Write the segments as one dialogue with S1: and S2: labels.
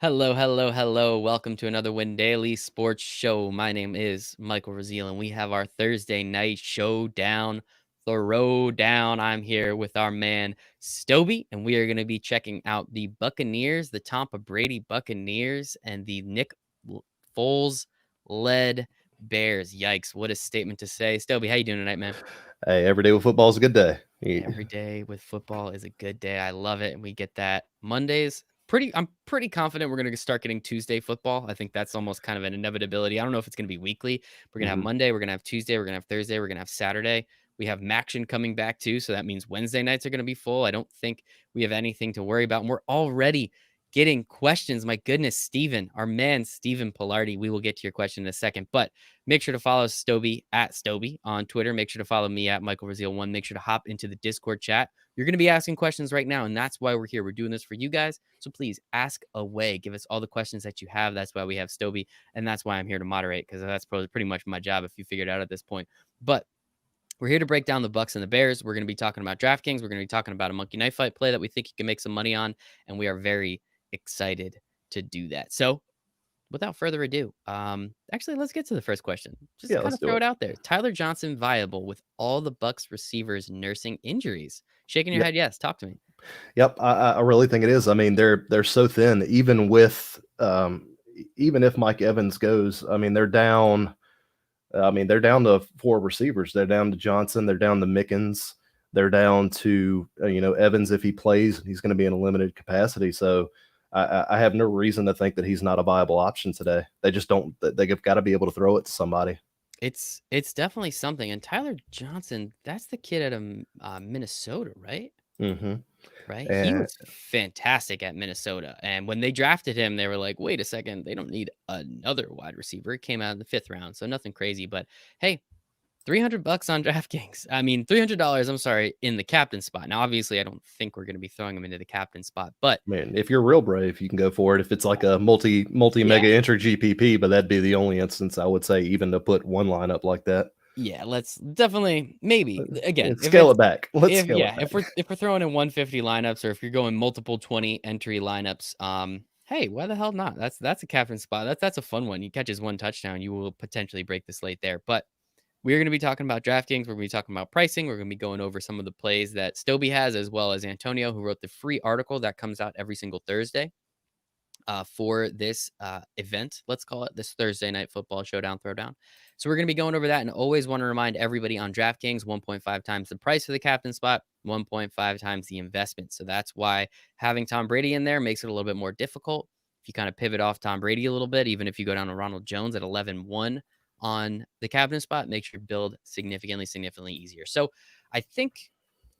S1: Hello, hello, hello. Welcome to another Win Daily Sports Show. My name is Michael Raziel, and we have our Thursday night showdown, Throwdown. I'm here with our man Stowby, and we are going to be checking out the Buccaneers, the Tampa Brady Buccaneers, and the Foles led Bears. Yikes! What a statement to say. Stowby, how you doing tonight, man?
S2: Hey, every day with football is a good day.
S1: Every day with football is a good day. I love it, and we get that Mondays. I'm pretty confident we're gonna start getting Tuesday football. I think that's almost kind of an inevitability. I don't know if it's gonna be weekly. We're gonna have
S2: Mhm.
S1: Monday, we're gonna have Tuesday, we're gonna have Thursday, we're gonna have Saturday. We have Maction coming back too, so that means Wednesday nights are gonna be full. I don't think we have anything to worry about. And we're already getting questions. My goodness, Steven, our man Steven Pillardi. We will get to your question in a second, but make sure to follow Stowby at Stowby on Twitter. Make sure to follow me at Michael Raziel1. Make sure to hop into the Discord chat. You're going to be asking questions right now, and that's why we're here. We're doing this for you guys. So please ask away. Give us all the questions that you have. That's why we have Stowby, and that's why I'm here to moderate, because that's probably pretty much my job if you figured it out at this point. But we're here to break down the Bucs and the Bears. We're going to be talking about DraftKings. We're going to be talking about a monkey knife fight play that we think you can make some money on, and we are very excited to do that. So without further ado, actually, let's get to the first question. Just
S2: Yeah,
S1: kind
S2: let's
S1: of
S2: do
S1: throw
S2: it.
S1: it out there. Tyler Johnson viable with all the Bucks receivers nursing injuries? Shaking your
S2: Yep,
S1: head, yes. Talk to me.
S2: yep. I really think it is. I mean, they're so thin. Even with even if Mike Evans goes, I mean, they're down. I mean, they're down to four receivers. They're down to Johnson. They're down to Mickens. They're down to Evans if he plays. He's going to be in a limited capacity. So I have no reason to think that he's not a viable option today. They just don't. They've got to be able to throw it to somebody.
S1: It's definitely something. And Tyler Johnson, that's the kid out of Minnesota, right?
S2: Hmm.
S1: Right? He
S2: And
S1: was fantastic at Minnesota. And when they drafted him, they were like, wait a second, they don't need another wide receiver. It came out in the fifth round, so nothing crazy. But hey, $300 on DraftKings. I mean, $300, I'm sorry, in the captain spot. Now, obviously, I don't think we're going to be throwing him into the captain spot, but
S2: man, if you're real brave, you can go for it. If it's like a multi
S1: yeah,
S2: mega entry GPP, but that'd be the only instance I would say even to put one lineup like that.
S1: yeah, let's definitely maybe again,
S2: Let's scale it back. Let's
S1: if
S2: scale it
S1: yeah,
S2: back.
S1: if we're throwing in 150 lineups or if you're going multiple 20 entry lineups, hey, why the hell not? That's a captain spot. That's a fun one. He catches one touchdown, you will potentially break the slate there. But we're going to be talking about DraftKings. We're going to be talking about pricing. We're going to be going over some of the plays that Stobie has, as well as Antonio, who wrote the free article that comes out every single Thursday for this event. Let's call it this Thursday Night Football Showdown Throwdown. So we're going to be going over that, and always want to remind everybody on DraftKings, 1.5 times the price for the captain spot, 1.5 times the investment. So that's why having Tom Brady in there makes it a little bit more difficult. If you kind of pivot off Tom Brady a little bit, even if you go down to Ronald Jones at 11-1 on the captain spot, makes your build significantly easier. So I think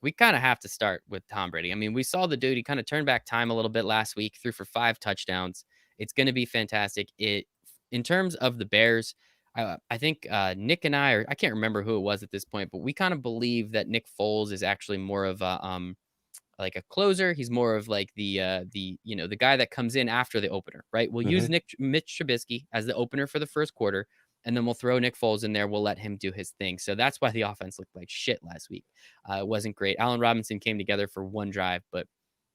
S1: we kind of have to start with Tom Brady. I mean, we saw the dude, he kind of turned back time a little bit last week, threw for 5 touchdowns. It's going to be fantastic. In terms of the Bears, I think Nick and I, or I can't remember who it was at this point, but we kind of believe that Nick Foles is actually more of a like a closer. He's more of like the guy that comes in after the opener, right? We'll use
S2: Hmm.
S1: Mitch Trubisky as the opener for the first quarter, and then we'll throw Nick Foles in there. We'll let him do his thing. So that's why the offense looked like shit last week. It wasn't great. Allen Robinson came together for one drive, but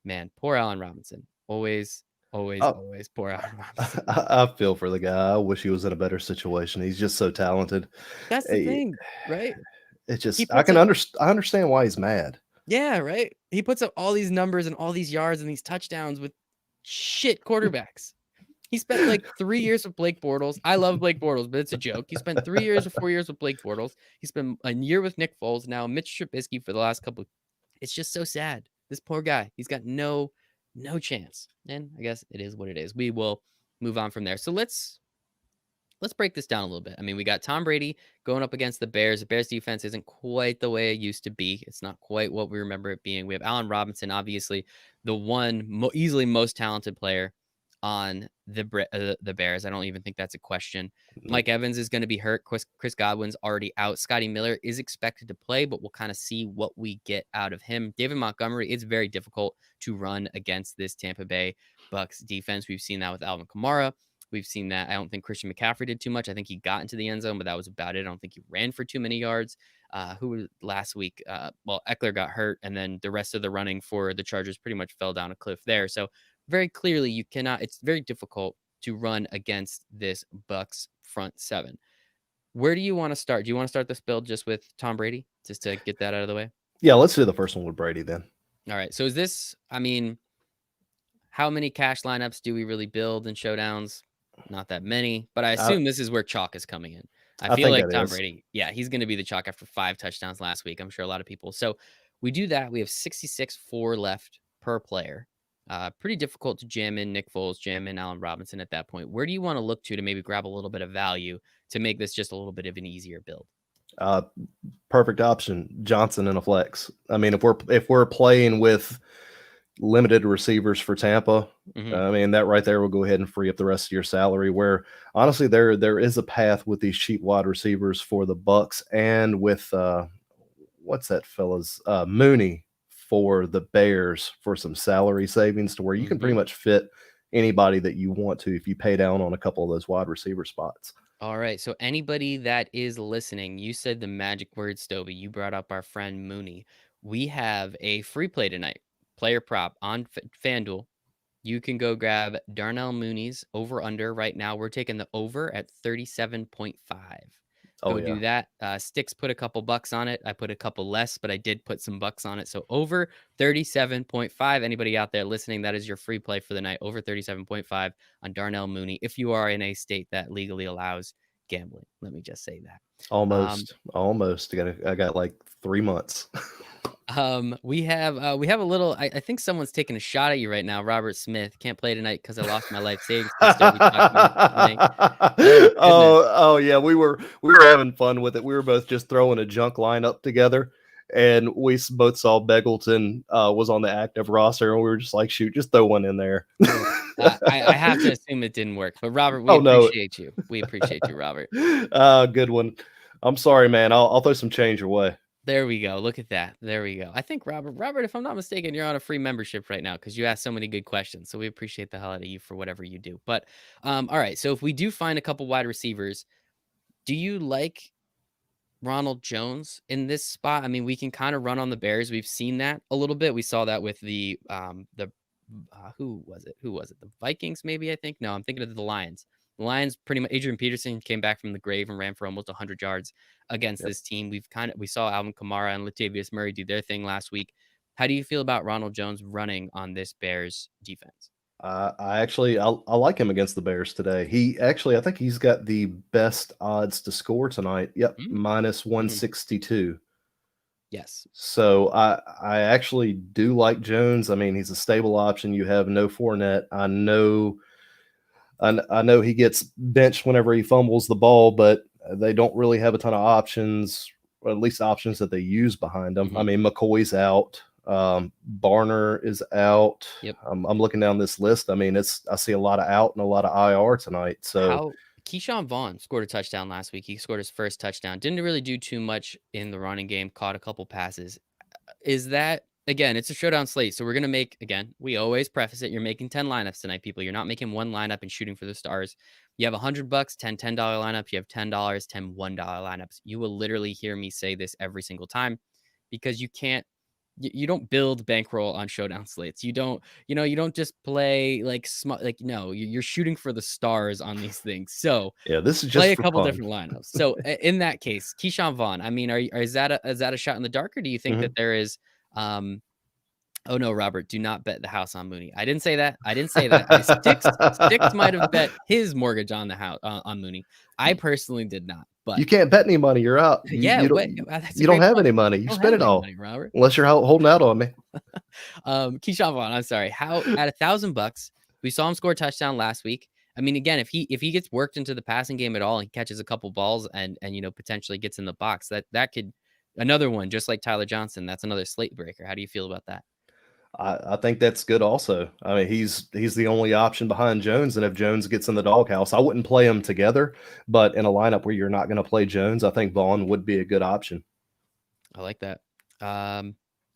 S1: man, poor Allen Robinson.
S2: I,
S1: Always poor Allen Robinson.
S2: I feel for the guy. I wish he was in a better situation. He's just so talented.
S1: That's the
S2: Eh,
S1: thing, right?
S2: It
S1: He
S2: just
S1: puts up
S2: I understand why he's mad.
S1: Yeah, right? He puts up all these numbers and all these yards and these touchdowns with shit quarterbacks. He spent like 3 years with Blake Bortles. I love Blake Bortles, but it's a joke. He spent 3 years or 4 years with Blake Bortles. He spent a year with Nick Foles, now Mitch Trubisky for the last couple. It's just so sad. This poor guy, he's got no chance. And I guess it is what it is. We will move on from there. So let's break this down a little bit. I mean, we got Tom Brady going up against the Bears. The Bears defense isn't quite the way it used to be. It's not quite what we remember it being. We have Allen Robinson, obviously the one easily most talented player on the Bears. I don't even think that's a question. Mike Evans is going to be hurt. Chris Godwin's already out. Scotty Miller is expected to play, but we'll kind of see what we get out of him. David Montgomery, it's very difficult to run against this Tampa Bay Bucks defense. We've seen that with Alvin Kamara. We've seen that. I don't think Christian McCaffrey did too much. I think he got into the end zone, but that was about it. I don't think he ran for too many yards. Who was last week? Well, Eckler got hurt, and then the rest of the running for the Chargers pretty much fell down a cliff there. So very clearly you cannot. It's very difficult to run against this Bucs front seven. Where do you want to start? Do you want to start this build just with Tom Brady, just to get that out of the way?
S2: Yeah, let's do the first one with Brady then.
S1: All right. So is this? I mean, how many cash lineups do we really build in showdowns? Not that many, but I
S2: I,
S1: assume this is where chalk is coming in. I
S2: I
S1: feel
S2: think
S1: like
S2: that
S1: Tom
S2: is.
S1: Brady, yeah, he's going to be the chalk after 5 touchdowns last week. I'm sure a lot of people. So we do that. We have 66.4 left per player. Pretty difficult to jam in Nick Foles, jam in Allen Robinson at that point. Where do you want to look to maybe grab a little bit of value to make this just a little bit of an easier build?
S2: Uh, Perfect option, Johnson in a flex. I mean, if we're playing with limited receivers for Tampa,
S1: Mhm.
S2: I mean that right there will go ahead and free up the rest of your salary. Where honestly, there is a path with these cheap wide receivers for the Bucs and with what's that fella's Mooney for the Bears for some salary savings to where you can pretty
S1: Mhm.
S2: much fit anybody that you want to if you pay down on a couple of those wide receiver spots.
S1: All right. So anybody that is listening, you said the magic word, Stoweby. You brought up our friend Mooney. We have a free play tonight, player prop on FanDuel. You can go grab Darnell Mooney's over under right now. We're taking the over at 37.5.
S2: Oh
S1: Go
S2: yeah,
S1: do that. Sticks put a couple bucks on it. I put a couple less, but I did put some bucks on it. So over 37.5. Anybody out there listening, that is your free play for the night. Over 37.5 on Darnell Mooney. If you are in a state that legally allows gambling, let me just say that.
S2: almost. I got like 3 months.
S1: We have a little. I think someone's taking a shot at you right now. Robert Smith can't play tonight because I lost my life savings. Stowby talked me into playing. Oh goodness.
S2: Oh yeah, we were having fun with it. We were both just throwing a junk lineup together, and both saw Beggleton was on the active roster, and we were just like, shoot, just throw one in there.
S1: I have to assume it didn't work, but Robert, we
S2: Oh no,
S1: appreciate you. We appreciate you, Robert.
S2: good one. I'm sorry, man. I'll throw some change your way.
S1: There we go. Look at that. There we go. I think Robert, if I'm not mistaken, you're on a free membership right now because you asked so many good questions. So we appreciate the hell out of you for whatever you do. But all right. So if we do find a couple wide receivers, do you like Ronald Jones in this spot? I mean, we can kind of run on the Bears. We've seen that a little bit. We saw that with the who was it? Who was it? The Vikings, maybe, I think. No, I'm thinking of the Lions. The Lions pretty much Adrian Peterson came back from the grave and ran for almost 100 yards against
S2: Yep.
S1: this team. We saw Alvin Kamara and Latavius Murray do their thing last week. How do you feel about Ronald Jones running on this Bears defense?
S2: I like him against the Bears today. I think he's got the best odds to score tonight. Yep,
S1: Mm,
S2: minus
S1: mhm.
S2: 162.
S1: Yes.
S2: So I actually do like Jones. I mean, he's a stable option. You have no Fournette. I know he gets benched whenever he fumbles the ball, but they don't really have a ton of options, or at least options that they use behind them. I
S1: Mhm.
S2: mean, McCoy's out. Barner is out.
S1: Yep.
S2: I'm looking down this list. I mean, I see a lot of out and a lot of IR tonight. So
S1: How Keyshawn Vaughn scored a touchdown last week. He scored his first touchdown. Didn't really do too much in the running game. Caught a couple passes. Is that again? It's a showdown slate, so we're gonna make again. We always preface it. You're making 10 lineups tonight, people. You're not making one lineup and shooting for the stars. You have $100, 10 $10 lineups. You have $10, 10 $1 lineups. You will literally hear me say this every single time because you can't. You don't build bankroll on showdown slates. You don't just play like smart. Like no, you're shooting for the stars on these things. So
S2: yeah, this is
S1: play
S2: just
S1: a
S2: for
S1: couple
S2: fun.
S1: different lineups. So in that case, Keyshawn Vaughn. I mean, is that a shot in the dark, or do you think that
S2: Mhm.
S1: there is? Oh no, Robert, do not bet the house on Mooney. I didn't say that. I didn't say that. Sticks might have bet his mortgage on the house on Mooney. I personally did not. But
S2: You can't bet any money. You're out.
S1: yeah, that's a
S2: You don't
S1: great
S2: have
S1: point.
S2: any money. You
S1: I don't
S2: spend
S1: have
S2: it
S1: any
S2: all
S1: money, Robert.
S2: unless you're holding out on me.
S1: Keyshawn Vaughn, I'm sorry. How at $1,000, we saw him score a touchdown last week. I mean, again, if he gets worked into the passing game at all and he catches a couple balls and potentially gets in the box, that could another one, just like Tyler Johnson. That's another slate breaker. How do you feel about that?
S2: I think that's good also. I mean, he's the only option behind Jones, and if Jones gets in the doghouse, I wouldn't play him together, but in a lineup where you're not going to play Jones, I think Vaughn would be a good option.
S1: I like that.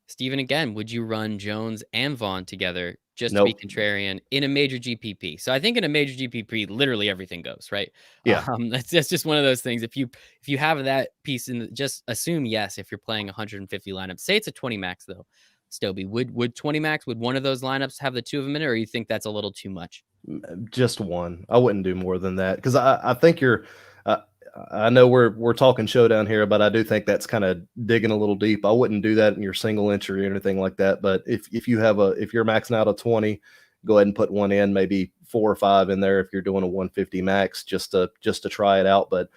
S1: Steven, again, would you run Jones and Vaughn together just to be
S2: Nope.
S1: contrarian in a major GPP? So I think in a major GPP, literally everything goes, right?
S2: Yeah.
S1: That's just one of those things. If you have that piece in, just assume yes if you're playing 150 lineups. Say it's a 20 max though. Stoweby, would 20 max, would one of those lineups have the two of them in it, or you think that's a little too much?
S2: Just one. I wouldn't do more than that because I think you're. Uh, I know we're talking showdown here, but I do think that's kind of digging a little deep. I wouldn't do that in your single entry or anything like that. But if you're maxing out a 20, go ahead and put one in, maybe 4 or 5 in there if you're doing a 150 max just to try it out. But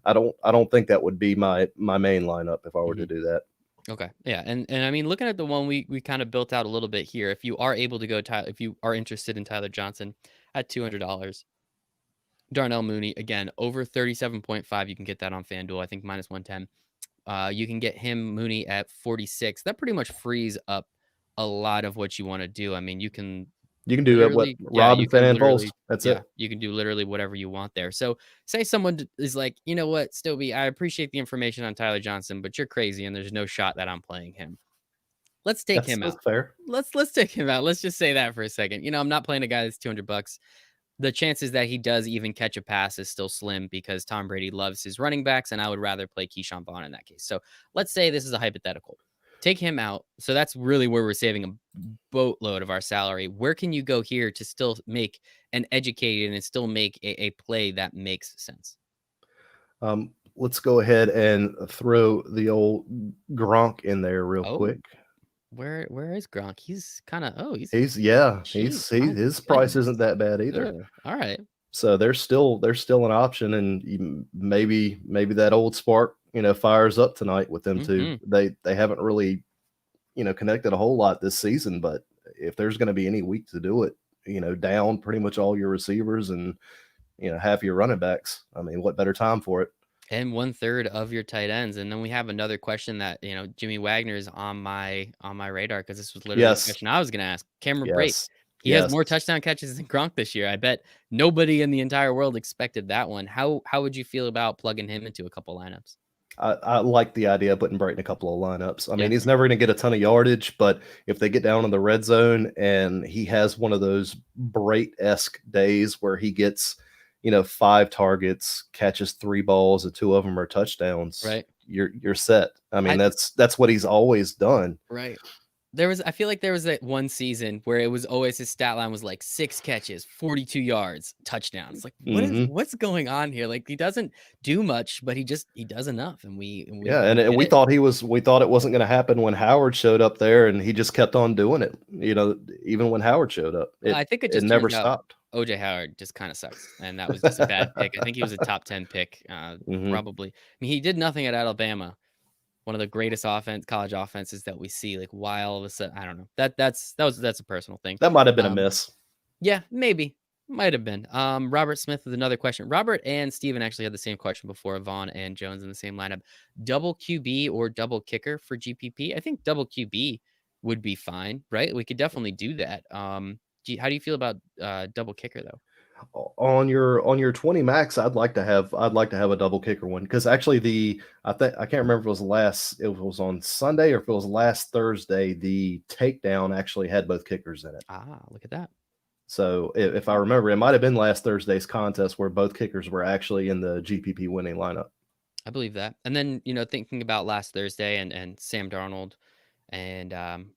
S2: I don't think that would be my main lineup if I were to do that.
S1: Okay. Yeah. And I mean, looking at the one we kind of built out a little bit here, if you are able to go, if you are interested in Tyler Johnson at $200, Darnell Mooney, again, over 37.5, you can get that on FanDuel, I think minus 110. You can get him, Mooney, at 46. That pretty much frees up a lot of what you want to do. I mean, you can
S2: do what
S1: literally, yeah, you
S2: Robinson
S1: can
S2: and Foles.
S1: literally,
S2: That's
S1: yeah,
S2: it.
S1: you can do literally whatever you want there. So say someone is like, you know what, Stoweby, I appreciate the information on Tyler Johnson, but you're crazy and there's no shot that I'm playing him. Let's take him
S2: That's
S1: out.
S2: fair.
S1: Let's take him out. Let's just say that for a second. You know, I'm not playing a guy that's $200. The chances that he does even catch a pass is still slim because Tom Brady loves his running backs, and I would rather play Keyshawn Vaughn in that case. So let's say this is a hypothetical. Take him out. So that's really where we're saving a boatload of our salary. Where can you go here to still make an educated and still make a play that makes sense?
S2: Let's go ahead and throw the old Gronk in there real
S1: Oh,
S2: quick.
S1: where is Gronk? He's kind of
S2: He's
S1: jeez, my
S2: his price
S1: goodness.
S2: isn't that bad either.
S1: Ugh, all right.
S2: So there's still an option, and maybe that old spark fires up tonight with them two.
S1: Mm-hmm.
S2: They haven't really connected a whole lot this season, but if there's going to be any week to do it, down pretty much all your receivers and half your running backs. I mean, what better time for it?
S1: And 1/3 of your tight ends. And then we have another question that, Jimmy Wagner is on my radar because this was literally the
S2: Yes,
S1: question I was gonna ask. Cameron Brate.
S2: yes,
S1: He has
S2: yes.
S1: more touchdown catches than Gronk this year. I bet nobody in the entire world expected that one. How would you feel about plugging him into a couple lineups?
S2: I like the idea of putting Bright in a couple of lineups. I
S1: Yeah,
S2: mean, he's never going to get a ton of yardage, but if they get down in the red zone and he has one of those Bright-esque days where he gets, 5 targets, catches 3 balls, and 2 of them are touchdowns,
S1: right.
S2: you're set. I mean,
S1: I
S2: that's what he's always done.
S1: Right. I feel like there was that one season where it was always his stat line was like 6 catches, 42 yards, touchdowns. Like
S2: Hmm.
S1: what's going on here? Like he doesn't do much, but he does enough, and
S2: Yeah,
S1: we
S2: and
S1: get
S2: we
S1: it.
S2: thought we thought it wasn't going to happen when Howard showed up there, and he just kept on doing it. Even when Howard showed up,
S1: Well, I think it
S2: it
S1: just
S2: never
S1: turns out
S2: stopped.
S1: OJ Howard just kind of sucks, and that was just a bad pick. I think he was a top 10 pick,
S2: Hmm.
S1: probably. I mean, he did nothing at Alabama, one of the greatest college offenses that we see. Like why all of a sudden, I don't know. That's a personal thing.
S2: That might have been a
S1: Um,
S2: miss.
S1: Yeah, maybe. Might have been. Robert Smith with another question. Robert and Steven actually had the same question before. Vaughn and Jones in the same lineup. Double QB or double kicker for GPP? I think double QB would be fine, right? We could definitely do that. How do you feel about double kicker though?
S2: On your 20 max, I'd like to have a double kicker one because actually I can't remember if it was on Sunday or if it was last Thursday. The takedown actually had both kickers in it.
S1: Ah, look at that.
S2: So if I remember, it might have been last Thursday's contest where both kickers were actually in the GPP winning lineup.
S1: I believe that. And then, thinking about last Thursday and Sam Darnold and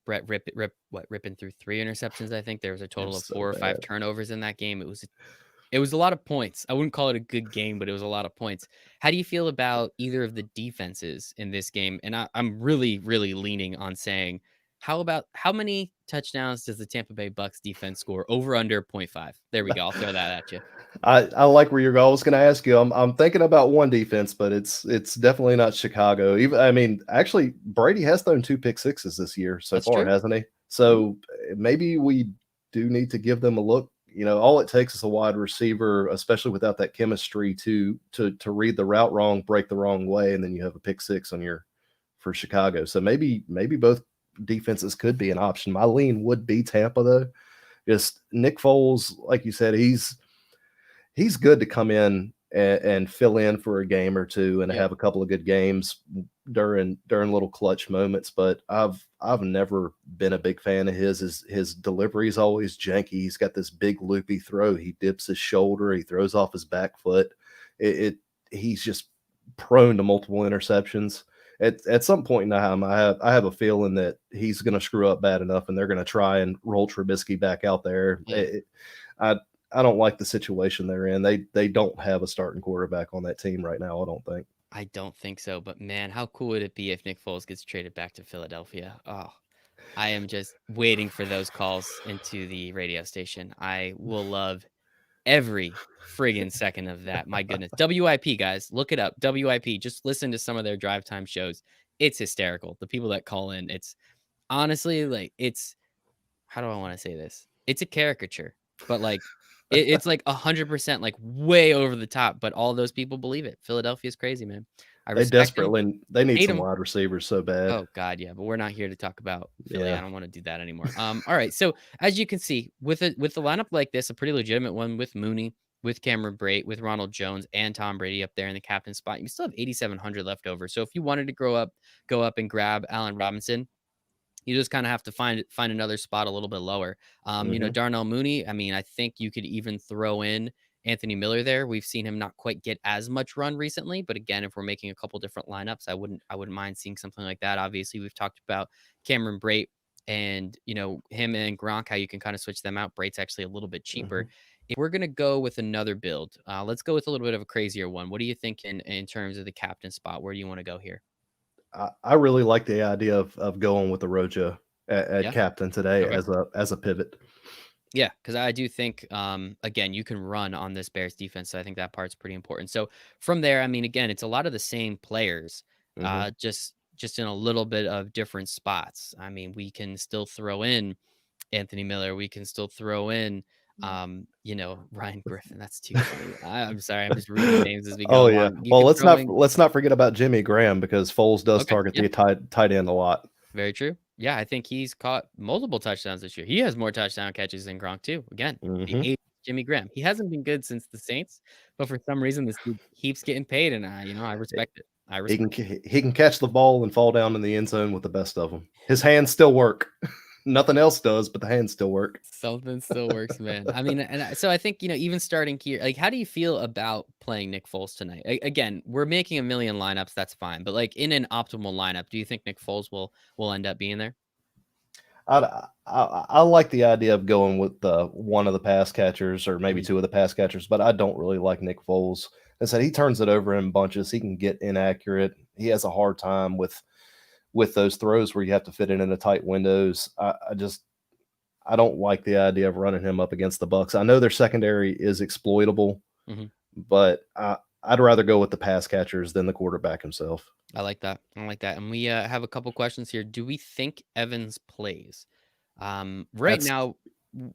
S1: Brett ripping through 3 interceptions. I think there was a
S2: It
S1: total
S2: was
S1: of
S2: so
S1: 4 or 5
S2: bad.
S1: turnovers in that game. It was a lot of points. I wouldn't call it a good game, but it was a lot of points. How do you feel about either of the defenses in this game? And I'm really, really leaning on saying, how many touchdowns does the Tampa Bay Bucks defense score? Over under 0.5. There we go. I'll throw that at you.
S2: I like where you're going. I was going to ask you. I'm thinking about one defense, but it's definitely not Chicago. Even I mean, actually, Brady has thrown 2 pick sixes this year so
S1: That's
S2: far,
S1: true.
S2: hasn't he?
S1: Mhm.
S2: So maybe we do need to give them a look. All it takes is a wide receiver, especially without that chemistry, to read the route wrong, break the wrong way, and then you have a pick six on your for Chicago. So maybe both defenses could be an option. My lean would be Tampa though. Just Nick Foles, like you said, he's good to come in and fill in for a game or two and
S1: Yep.
S2: have a couple of good games during little clutch moments. But I've never been a big fan of his delivery is always janky. He's got this big loopy throw. He dips his shoulder. He throws off his back foot. He's just prone to multiple interceptions. at some point in time, I have a feeling that he's going to screw up bad enough, and they're going to try and roll Trubisky back out there.
S1: Yeah.
S2: I I don't like the situation they're in. They don't have a starting quarterback on that team right now. I don't think.
S1: I don't think so, but man, how cool would it be if Nick Foles gets traded back to Philadelphia? Oh, I am just waiting for those calls into the radio station. I will love every friggin' second of that. My goodness. WIP, guys, look it up. WIP. Just listen to some of their drive time shows. It's hysterical. The people that call in, it's honestly like it's how do I want to say this? It's a caricature, but like it's like 100% like way over the top, but all those people believe it. Philadelphia's crazy, man. I respect them,
S2: They need
S1: hate
S2: some
S1: them.
S2: wide receivers so bad.
S1: Oh god, yeah, but we're not here to talk about Philly. I
S2: Yeah.
S1: don't want to do that anymore. All right. So as you can see, with the lineup like this, a pretty legitimate one with Mooney, with Cameron Brate, with Ronald Jones, and Tom Brady up there in the captain spot, you still have 8,700 left over. So if you wanted to go up and grab Allen Robinson, you just kind of have to find another spot a little bit lower.
S2: Hmm.
S1: Darnell Mooney. I mean, I think you could even throw in Anthony Miller there. We've seen him not quite get as much run recently, but again, if we're making a couple different lineups, I wouldn't mind seeing something like that. Obviously, we've talked about Cameron Brate and him and Gronk, how you can kind of switch them out. Brate's actually a little bit cheaper.
S2: Hmm.
S1: If we're gonna go with another build, let's go with a little bit of a crazier one. What do you think in terms of the captain spot? Where do you want to go here?
S2: I really like the idea of going with the Rojo at
S1: Yeah.
S2: captain today
S1: Okay.
S2: as a pivot.
S1: Yeah, because I do think, again, you can run on this Bears defense. So I think that part's pretty important. So from there, I mean, again, it's a lot of the same players,
S2: Hmm.
S1: just in a little bit of different spots. I mean, we can still throw in Anthony Miller. We can still throw in, Ryan Griffin. That's too funny. I'm sorry. I'm just reading names as we go
S2: Oh yeah.
S1: along. You
S2: Well,
S1: can throw in.
S2: let's not forget about Jimmy Graham because Foles does
S1: Okay.
S2: target
S1: Yeah.
S2: the tight end a lot.
S1: Very true. Yeah, I think he's caught multiple touchdowns this year. He has more touchdown catches than Gronk too. Again, the
S2: Hmm.
S1: age of Jimmy Graham. He hasn't been good since the Saints, but for some reason this dude keeps getting paid, and I respect it. I respect
S2: He can catch the ball and fall down in the end zone with the best of them. His hands still work. Nothing else does, but the hands still work.
S1: something still works, man. I mean, so I think even starting here, like, how do you feel about playing Nick Foles tonight? Again, we're making a million lineups, that's fine, but like in an optimal lineup, do you think Nick Foles will end up being there?
S2: I like the idea of going with one of the pass catchers or maybe
S1: Mhm.
S2: two of the pass catchers, but I don't really like Nick Foles. I said he turns it over in bunches. He can get inaccurate. He has a hard time with those throws where you have to fit it into tight windows. I don't like the idea of running him up against the Bucs. I know their secondary is exploitable,
S1: Mhm.
S2: but I'd rather go with the pass catchers than the quarterback himself.
S1: I like that. I like that. And we have a couple questions here. Do we think Evans plays? Right
S2: That's
S1: now,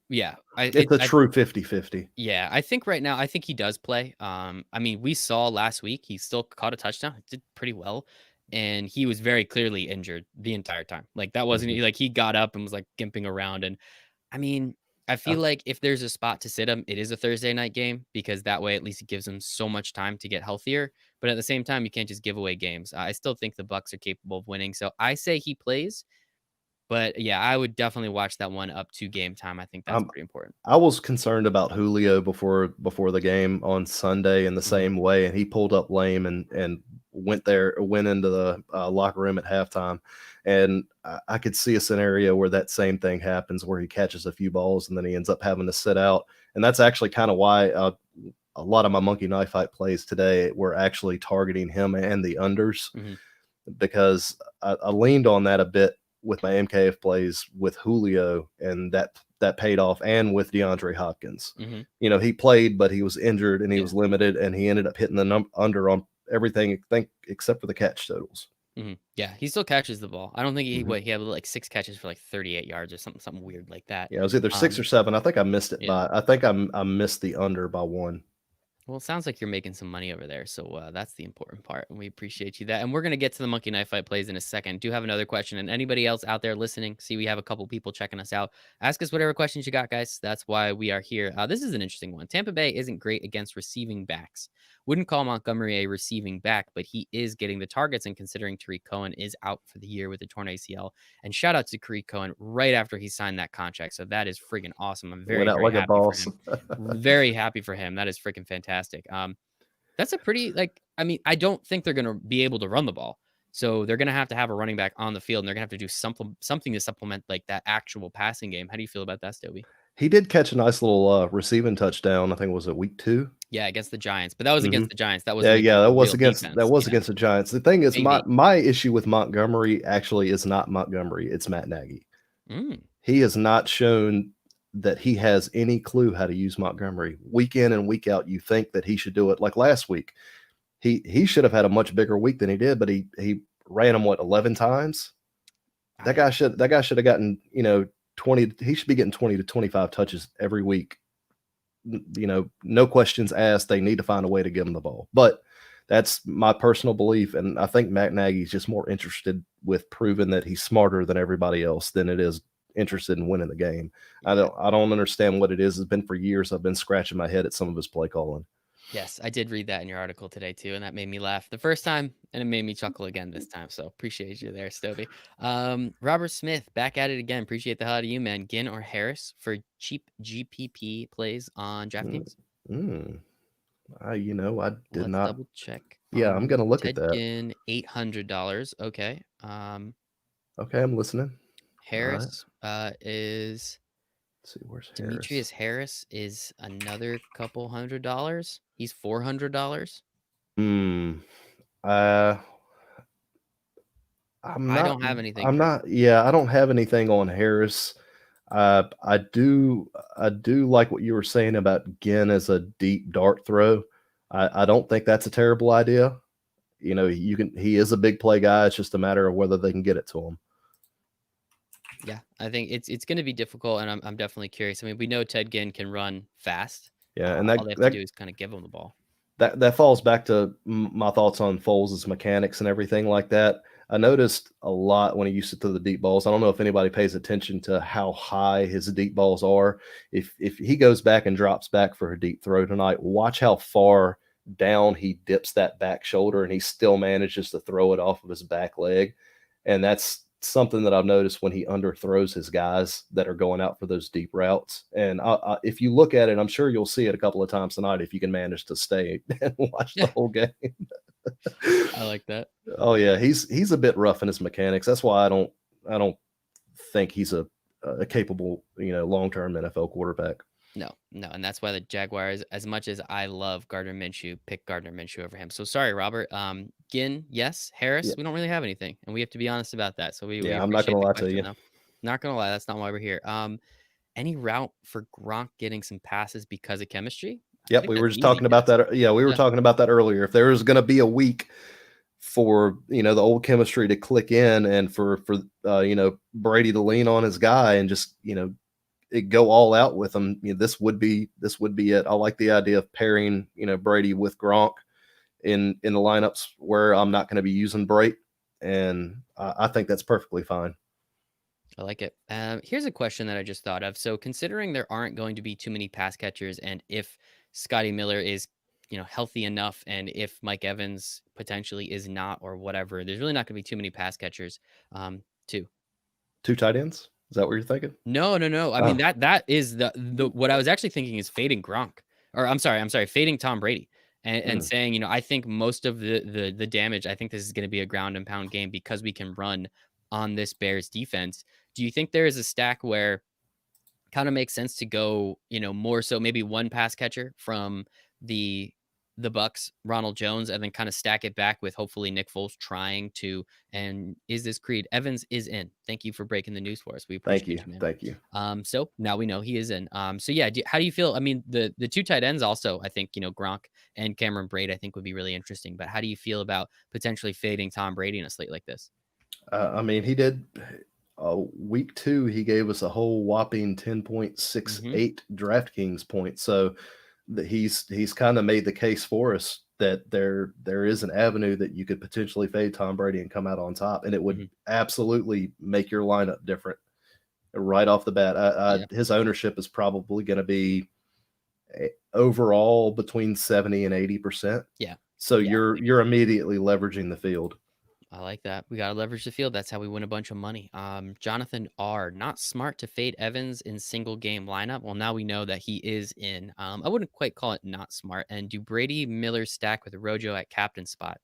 S1: yeah,
S2: it's a true 50-50.
S1: yeah, I think right now, I think he does play. I mean, we saw last week he still caught a touchdown, did pretty well, and he was very clearly injured the entire time. Like that wasn't
S2: Mhm.
S1: like he got up and was like gimping around, and I mean, I feel like if there's a spot to sit him, it is a Thursday night game because that way at least it gives him so much time to get healthier. But at the same time, you can't just give away games. I still think the Bucks are capable of winning, so I say he plays. But yeah, I would definitely watch that one up to game time. I think that's
S2: Um,
S1: pretty important.
S2: I was concerned about Julio before the game on Sunday in the
S1: Mhm.
S2: same way, and he pulled up lame and went into the locker room at halftime, and I could see a scenario where that same thing happens, where he catches a few balls and then he ends up having to sit out, and that's actually kind of why a lot of my monkey knife fight plays today were actually targeting him and the unders
S1: Mhm.
S2: because I leaned on that a bit with my MKF plays with Julio, and that paid off, and with DeAndre Hopkins.
S1: Mhm.
S2: He played, but he was injured and he
S1: Yeah.
S2: was limited, and he ended up hitting the under on everything, I think, except for the catch totals.
S1: Mhm. Yeah, he still catches the ball. I don't think
S2: Hmm.
S1: he had like 6 catches for like 38 yards or something weird like that.
S2: Yeah, it was either 6 or 7. I think I missed it
S1: Yeah.
S2: by. I missed the under by one.
S1: Well, it sounds like you're making some money over there, so that's the important part, and we appreciate you that. And we're gonna get to the monkey knife fight plays in a second. Do have another question, and anybody else out there listening, see we have a couple people checking us out. Ask us whatever questions you got, guys. That's why we are here. This is an interesting one. Tampa Bay isn't great against receiving backs. Wouldn't call Montgomery a receiving back, but he is getting the targets. And considering Tariq Cohen is out for the year with a torn ACL, and shout out to Tariq Cohen right after he signed that contract, so that is friggin' awesome. I'm
S2: Went
S1: very
S2: out
S1: very
S2: like a
S1: happy for
S2: boss.
S1: him. Very happy for him. That is freaking fantastic. That's a pretty like I mean, I don't think they're gonna be able to run the ball. So they're going to have a running back on the field, and they're going to have to do something to supplement like that actual passing game. How do you feel about that, Stowby?
S2: He did catch a nice little, receiving touchdown, I think it was at week 2?
S1: Yeah, against the Giants, but that was against
S2: Mhm.
S1: the Giants. That
S2: Yeah,
S1: wasn't
S2: yeah,
S1: against
S2: that
S1: a
S2: was
S1: real
S2: against
S1: defense, you know?
S2: the Giants. The thing is,
S1: Maybe.
S2: my issue with Montgomery actually is not Montgomery, it's Matt Nagy.
S1: Mm,
S2: He has not shown that he has any clue how to use Montgomery. Week in and week out, you think that he should do it. Like last week, he should have had a much bigger week than he did, but he ran him, what, 11 times?
S1: I
S2: That guy should have gotten, 20, he should be getting 20 to 25 touches every week. No questions asked. They need to find a way to give him the ball. But that's my personal belief, and I think Matt Nagy's just more interested with proving that he's smarter than everybody else than it is interested in winning the game.
S1: yeah.
S2: I don't understand what it is. It's been for years. I've been scratching my head at some of his play calling.
S1: Yes, I did read that in your article today too, and that made me laugh the first time, and it made me chuckle again this time. So appreciate you there, Stovey. Robert Smith back at it again. Appreciate the hell out of you, man. Ginn or Harris for cheap GPP plays on
S2: Mm,
S1: DraftKings?
S2: mm. I did
S1: Let's
S2: not.
S1: double check.
S2: Yeah, I'm gonna look at
S1: Ted
S2: that.
S1: Ginn, $800. Okay.
S2: Okay, I'm listening. All right.
S1: Harris is
S2: Let's see, where's
S1: Demetrius
S2: Harris?
S1: Harris is another couple $100. He's $400.
S2: Hmm. Uh,
S1: I don't have anything
S2: I'm
S1: for
S2: not yeah, I don't have anything on Harris. I do like what you were saying about Ginn as a deep dart throw. I don't think that's a terrible idea. He is a big play guy. It's just a matter of whether they can get it to him.
S1: Yeah, I think it's going to be difficult, and I'm definitely curious. I mean, we know Ted Ginn can run fast.
S2: Yeah, and
S1: All they have to do is kind of give him the ball.
S2: that falls back to my thoughts on Foles' mechanics and everything like that. I noticed a lot when he used to throw the deep balls. I don't know if anybody pays attention to how high his deep balls are. If he goes back and drops back for a deep throw tonight, watch how far down he dips that back shoulder, and he still manages to throw it off of his back leg. And that's something that I've noticed when he underthrows his guys that are going out for those deep routes. And if you look at it, I'm sure you'll see it a couple of times tonight if you can manage to stay and watch the
S1: Yeah,
S2: whole game.
S1: I like that.
S2: Oh yeah, he's a bit rough in his mechanics. That's why I don't think he's a capable, long-term NFL quarterback.
S1: No, no, and that's why the Jaguars, as much as I love Gardner Minshew, pick Gardner Minshew over him. So sorry, Robert. Ginn, yes.
S2: Yeah,
S1: Harris, we don't really have anything, and we have to be honest about that. So we
S2: yeah, I'm not
S1: appreciate
S2: gonna
S1: the
S2: lie to
S1: question
S2: you.
S1: though. Not gonna lie, that's not why we're here. Any route for Gronk getting some passes because of chemistry? I
S2: Yep,
S1: think
S2: we were
S1: that's an
S2: just
S1: easy
S2: talking about
S1: guess.
S2: that. Yeah, we were
S1: Yeah,
S2: talking about that earlier. If there was going to be a week for the old chemistry to click in, and for Brady to lean on his guy and just go all out with him, this would be it. I like the idea of pairing Brady with Gronk in the lineups where I'm not going to be using Brait, and I think that's perfectly fine.
S1: I like it. Here's a question that I just thought of. So, considering there aren't going to be too many pass catchers, and if Scotty Miller is, healthy enough, and if Mike Evans potentially is not, or whatever, there's really not going to be too many pass catchers. Too.
S2: Two tight ends. Is that what you're thinking?
S1: No, no, no. I mean
S2: Oh,
S1: that is the what I was actually thinking is fading Gronk, or I'm sorry, fading Tom Brady, and
S2: mm.
S1: saying, I think most of the damage. I think this is going to be a ground and pound game because we can run on this Bears defense. Do you think there is a stack where kind of makes sense to go, more so maybe one pass catcher from the Bucks, Ronald Jones, and then kind of stack it back with hopefully Nick Foles trying to. And is this Creed Evans is in? Thank you for breaking the news for us. We
S2: Thank
S1: appreciate
S2: you,
S1: you, man.
S2: thank you.
S1: So now we know he is in. So yeah, how do you feel? I mean, the two tight ends also, I think, Gronk and Cameron Braid, I think would be really interesting. But how do you feel about potentially fading Tom Brady in a slate like this?
S2: I mean, he did. Week 2, he gave us a whole whopping
S1: Hmm.
S2: 10.68 DraftKings points. So he's kind of made the case for us that there is an avenue that you could potentially fade Tom Brady and come out on top, and it would
S1: Hmm.
S2: absolutely make your lineup different right off the bat.
S1: Yeah,
S2: His ownership is probably going to be overall between 70 and 80%.
S1: yeah,
S2: So
S1: yeah.
S2: you're immediately leveraging the field.
S1: I like that. We gotta leverage the field. That's how we win a bunch of money. Jonathan R. Not smart to fade Evans in single game lineup. Well, now we know that he is in. I wouldn't quite call it not smart. And do Brady Miller stack with Rojo at captain spot?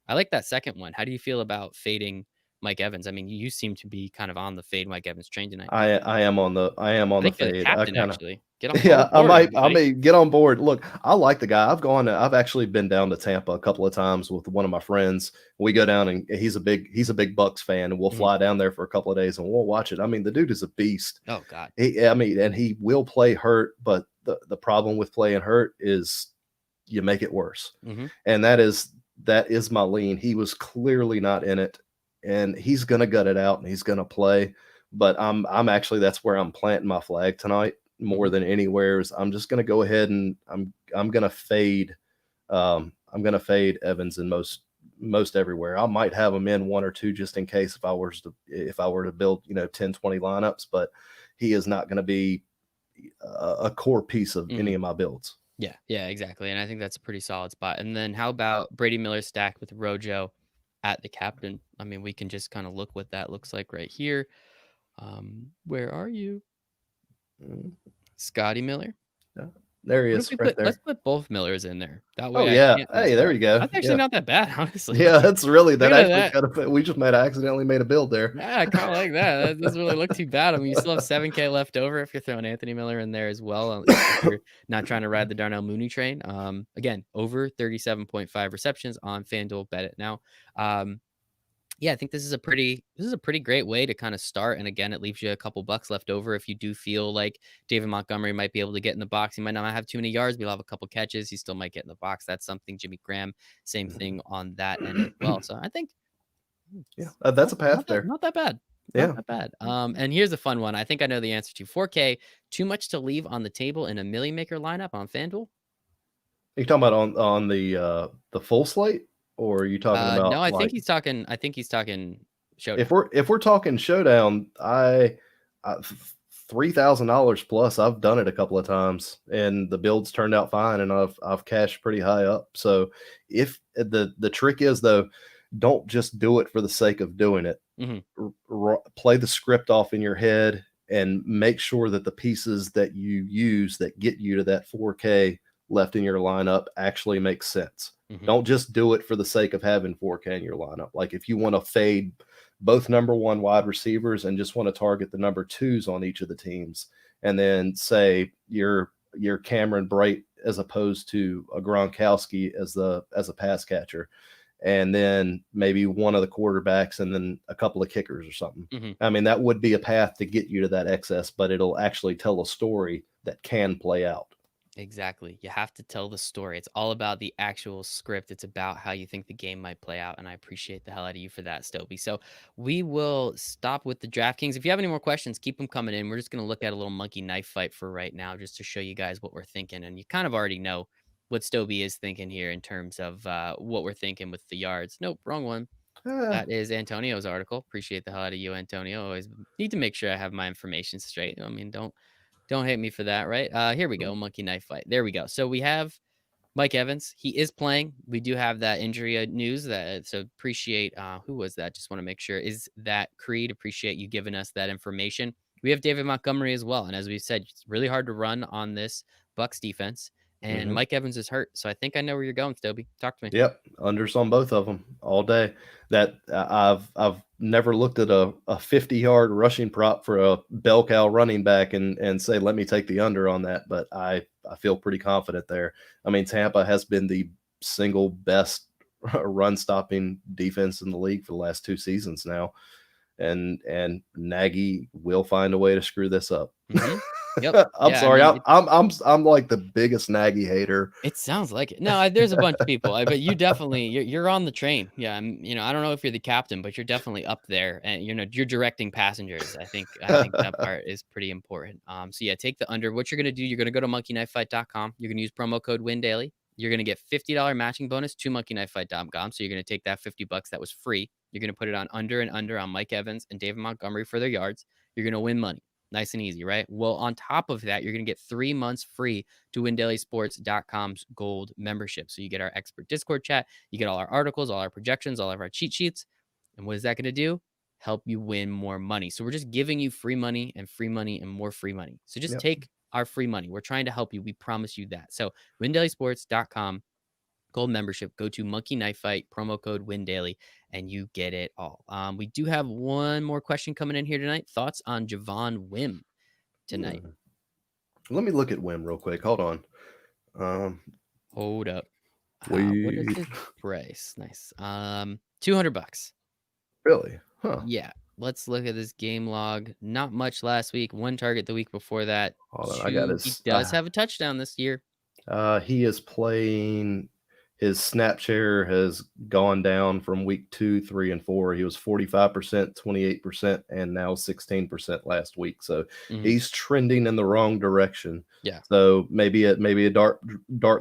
S1: I like that second one. How do you feel about fading Mike Evans? I mean, you seem to be kind of on the fade Mike Evans train tonight.
S2: I am on
S1: I
S2: the
S1: think you're the
S2: fade. I
S1: captain,
S2: kind of
S1: actually. Get on
S2: yeah,
S1: board,
S2: I
S1: everybody.
S2: may get on board. Look, I like the guy. I've actually been down to Tampa a couple of times with one of my friends. We go down and he's a big Bucks fan, and we'll
S1: Mhm.
S2: fly down there for a couple of days and we'll watch it. I mean, the dude is a beast.
S1: Oh, God.
S2: I mean, and he will play hurt, but the problem with playing hurt is you make it worse.
S1: Mhm.
S2: And that is my lean. He was clearly not in it, and he's gonna gut it out and he's gonna play. But I'm actually that's where I'm planting my flag tonight more
S1: Mhm.
S2: than anywhere. Is I'm just gonna go ahead and I'm gonna fade Evans in most everywhere. I might have him in one or two just in case if I were to build 10, 20 lineups, but he is not going to be a core piece of any
S1: Mhm.
S2: of my builds.
S1: Yeah, yeah, exactly, and I think that's a pretty solid spot, and then how about Brady Miller stacked with Rojo at the captain? I mean, we can just kinda look what that looks like right here. Where are you?
S2: Mm,
S1: Scotty Miller?
S2: yeah. There he
S1: What if
S2: is
S1: we
S2: right
S1: let's
S2: there.
S1: put both Millers in there. That
S2: Oh
S1: way I
S2: yeah.
S1: can't mess
S2: Hey, there
S1: up.
S2: you go.
S1: That's actually
S2: Yeah.
S1: not that bad, honestly.
S2: Yeah, that's really that
S1: Looking at
S2: actually
S1: that.
S2: kind of we just made accidentally made a build there.
S1: Yeah, I kinda like that. That doesn't really look too bad. I mean, you still have 7K left over if you're throwing Anthony Miller in there as well, if you're not trying to ride the Darnell Mooney train. Again, over 37.5 receptions on FanDuel, bet it now. Um, yeah, I think this is a pretty great way to kinda start, and again, it leaves you a couple bucks left over if you do feel like David Montgomery might be able to get in the box. He might not have too many yards, but he'll have a couple catches. He still might get in the box. That's something. Jimmy Graham, same thing on that end as well. So I think
S2: Yeah,
S1: it's
S2: that's
S1: not
S2: a path there.
S1: not that bad. Not
S2: Yeah.
S1: that bad. And here's a fun one. I think I know the answer to 4K. Too much to leave on the table in a Millie Maker lineup on FanDuel?
S2: You talking about on the full slate, or are you talking
S1: No,
S2: about like
S1: I think he's talking Showdown.
S2: if we're talking showdown, I $3,000 plus. I've done it a couple of times, and the builds turned out fine, and I've cashed pretty high up. So if the trick is though, don't just do it for the sake of doing it.
S1: Mhm.
S2: Play the script off in your head and make sure that the pieces that you use that get you to that 4K left in your lineup actually make sense.
S1: Mhm.
S2: Don't just do it for the sake of having 4K in your lineup. Like if you want to fade both number one wide receivers and just want to target the number twos on each of the teams, and then say you're Cameron Bright as opposed to a Gronkowski as a pass catcher, and then maybe one of the quarterbacks and then a couple of kickers or something.
S1: Mhm.
S2: I mean, that would be a path to get you to that excess, but it'll actually tell a story that can play out.
S1: Exactly. You have to tell the story. It's all about the actual script. It's about how you think the game might play out. And I appreciate the hell out of you for that, Stoweby. So we will stop with the DraftKings. If you have any more questions, keep them coming in. We're just going to look at a little monkey knife fight for right now, just to show you guys what we're thinking. And you kind of already know what Stoweby is thinking here in terms of what we're thinking with the yards. Nope, wrong one.
S2: Uh,
S1: That is Antonio's article. Appreciate the hell out of you, Antonio. Always need to make sure I have my information straight. I mean, don't hate me for that, right? Here we go, monkey knife fight. There we go. So we have Mike Evans. He is playing. We do have that injury news that so appreciate who was that? Just want to make sure. Is that Creed? Appreciate you giving us that information. We have David Montgomery as well. And as we said, it's really hard to run on this Bucks defense. And
S2: mhm.
S1: Mike Evans is hurt. So I think I know where you're going, Stoby. Talk to me.
S2: Yep, unders on both of them all day. That I've never looked at a 50-yard rushing prop for a bell cow running back and say let me take the under on that, but I feel pretty confident there. I mean, Tampa has been the single best run stopping defense in the league for the last two seasons now, and Nagy will find a way to screw this up.
S1: Hmm. Yep.
S2: I'm
S1: Yeah. I
S2: sorry.
S1: mean,
S2: I'm like the biggest Nagy hater.
S1: it sounds like it. No, there's a bunch of people, but you definitely you're on the train. Yeah, I don't know if you're the captain, but you're definitely up there, and you're directing passengers. I think that part is pretty important. So yeah, take the under. What you're gonna do? You're gonna go to monkeyknifefight.com. You're gonna use promo code WinDaily. You're gonna get $50 matching bonus to monkeyknifefight.com. So you're gonna take that $50 that was free. You're gonna put it on under and under on Mike Evans and David Montgomery for their yards. You're gonna win money. Nice and easy, right? Well, on top of that, you're gonna get 3 months free to windailysports.com's gold membership. So you get our expert Discord chat, you get all our articles, all our projections, all of our cheat sheets. And what is that going to do? Help you win more money. So we're just giving you free money and free money and more free money. So just
S2: Yep.
S1: take our free money. We're trying to help you. We promise you that. So windailysports.com Gold membership. Go to Monkey Knife Fight, promo code WinDaily, and you get it all. We do have one more question coming in here tonight. Thoughts on Javon Wim tonight?
S2: Let me look at Wim real quick. Hold on.
S1: Hold up. What is
S2: Wait.
S1: his price? Nice. $200.
S2: Really? Huh.
S1: Yeah. Let's look at this game log. Not much last week. One target the week before that.
S2: Hold on. I got
S1: He
S2: his.
S1: does have a touchdown this year.
S2: He is playing. His snap share has gone down from week 2, 3, and 4. He was 45%, 28%, and now 16% last week. So he's trending in the wrong direction.
S1: Yeah.
S2: So maybe a dart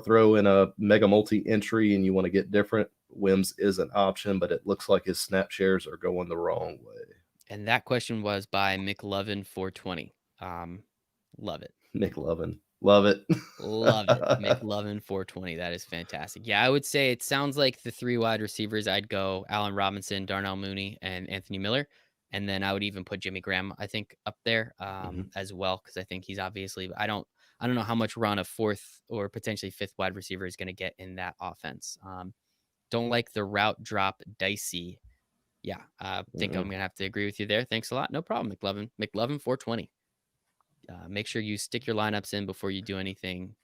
S2: throw in a mega multi entry, and you want to get different. Wims is an option, but it looks like his snap shares are going the wrong way.
S1: And that question was by McLovin420. Love it.
S2: McLovin. Love it.
S1: Love it. McLovin420. That is fantastic. Yeah, I would say it sounds like the 3 wide receivers. I'd go Allen Robinson, Darnell Mooney, and Anthony Miller. And then I would even put Jimmy Graham, I think, up there as well, because I think he's obviously, I don't know how much run a 4th or potentially 5th wide receiver is going to get in that offense. Don't like the route drop dicey. Yeah, I think I'm going to have to agree with you there. Thanks a lot. No problem, McLovin420. Make sure you stick your lineups in before you do anything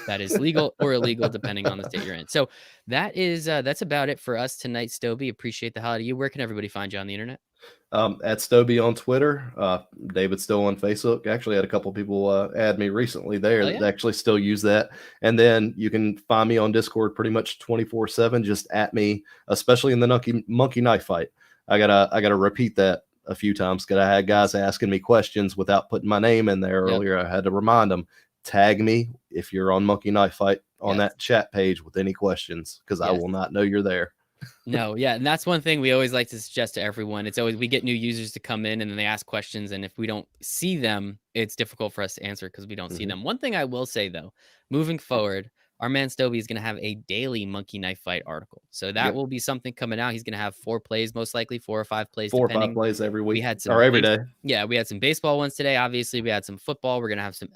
S1: that is legal or illegal, depending on the state you're in. So that is that's about it for us tonight, Stoweby. Appreciate the hell out of you. Where can everybody find you on the internet?
S2: At Stoweby on Twitter. David's still on Facebook. Actually, had a couple people add me recently there that actually still use that. And then you can find me on Discord pretty much 24/7. Just at me, especially in the monkey knife fight. I gotta repeat that a few times because I had guys asking me questions without putting my name in there earlier. I had to remind them, tag me if you're on Monkey Knife Fight on that chat page with any questions, because I will not know you're there.
S1: No, yeah, and that's one thing we always like to suggest to everyone. It's always we get new users to come in and then they ask questions, and if we don't see them, it's difficult for us to answer because we don't see them. One thing I will say though, moving forward, our man Stoweby is going to have a daily Monkey Knife Fight article. So that will be something coming out. He's going to have 4 plays, most likely 4 or 5 plays,
S2: 4 or 5 plays every week.
S1: We had some
S2: or every day.
S1: Yeah, we had some baseball ones today. Obviously, we had some football. We're going to have some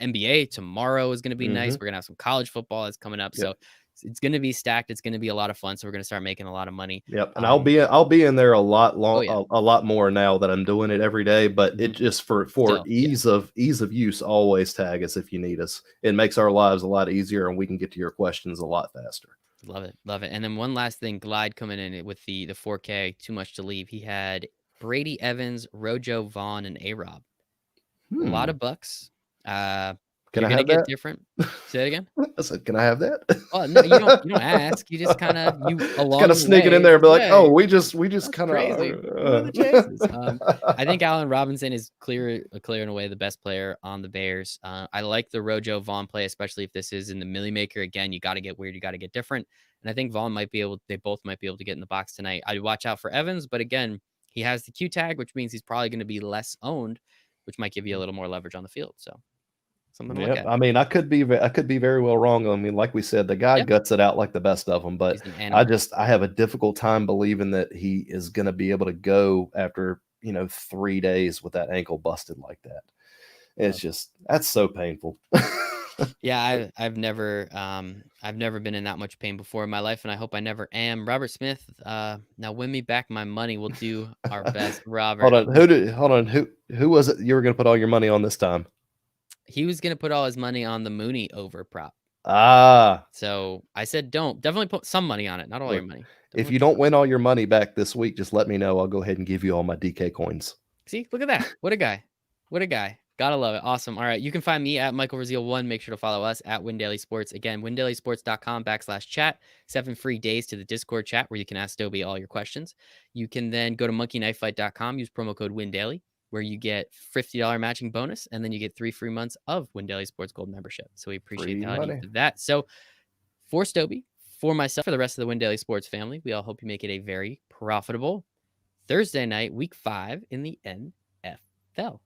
S1: NBA tomorrow is going to be nice. We're going to have some college football that's coming up. So it's going to be stacked. It's going to be a lot of fun. So we're going to start making a lot of money.
S2: Yep. And I'll be in there a lot more now that I'm doing it every day, but it just for ease of use, always tag us if you need us. It makes our lives a lot easier and we can get to your questions a lot faster.
S1: Love it. Love it. And then one last thing, Glide coming in with the 4K, too much to leave. He had Brady, Evans, Rojo, Vaughn, and A-Rob. A lot of Bucs.
S2: Can I have that?
S1: Different. Say it again.
S2: I said, can I have that?
S1: Oh no, you don't ask. You just kind of
S2: sneak it in there and be like, oh, we just kind of
S1: crazy. What are the chances? I think Allen Robinson is clear in a way the best player on the Bears. I like the Rojo Vaughn play, especially if this is in the Millie Maker. Again, you got to get weird, you got to get different. And I think Vaughn they both might be able to get in the box tonight. I'd watch out for Evans, but again, he has the Q tag, which means he's probably going to be less owned, which might give you a little more leverage on the field. So something to look at.
S2: I mean, I could be very well wrong. I mean, like we said, the guy guts it out like the best of them, but I have a difficult time believing that he is going to be able to go after 3 days with that ankle busted like that. It's that's so painful.
S1: Yeah, I've never been in that much pain before in my life, and I hope I never am. Robert Smith, now win me back my money. We'll do our best, Robert.
S2: Hold on. Who was it you were going to put all your money on this time?
S1: He was going to put all his money on the Mooney over prop. So I said, definitely put some money on it. Not all your money.
S2: If you don't win all your money back this week, just let me know. I'll go ahead and give you all my DK coins.
S1: See, look at that. What a guy. What a guy. Gotta love it. Awesome. All right. You can find me at Michael Raziel1. Make sure to follow us at WinDaily Sports. Again, windailysports.com/chat. 7 free days to the Discord chat where you can ask Stoweby all your questions. You can then go to monkeyknifefight.com, use promo code WinDaily, where you get $50 matching bonus, and then you get 3 free months of WinDaily Sports Gold membership. So we appreciate that. So for Stoweby, for myself, for the rest of the WinDaily Sports family, we all hope you make it a very profitable Thursday night, week 5 in the NFL.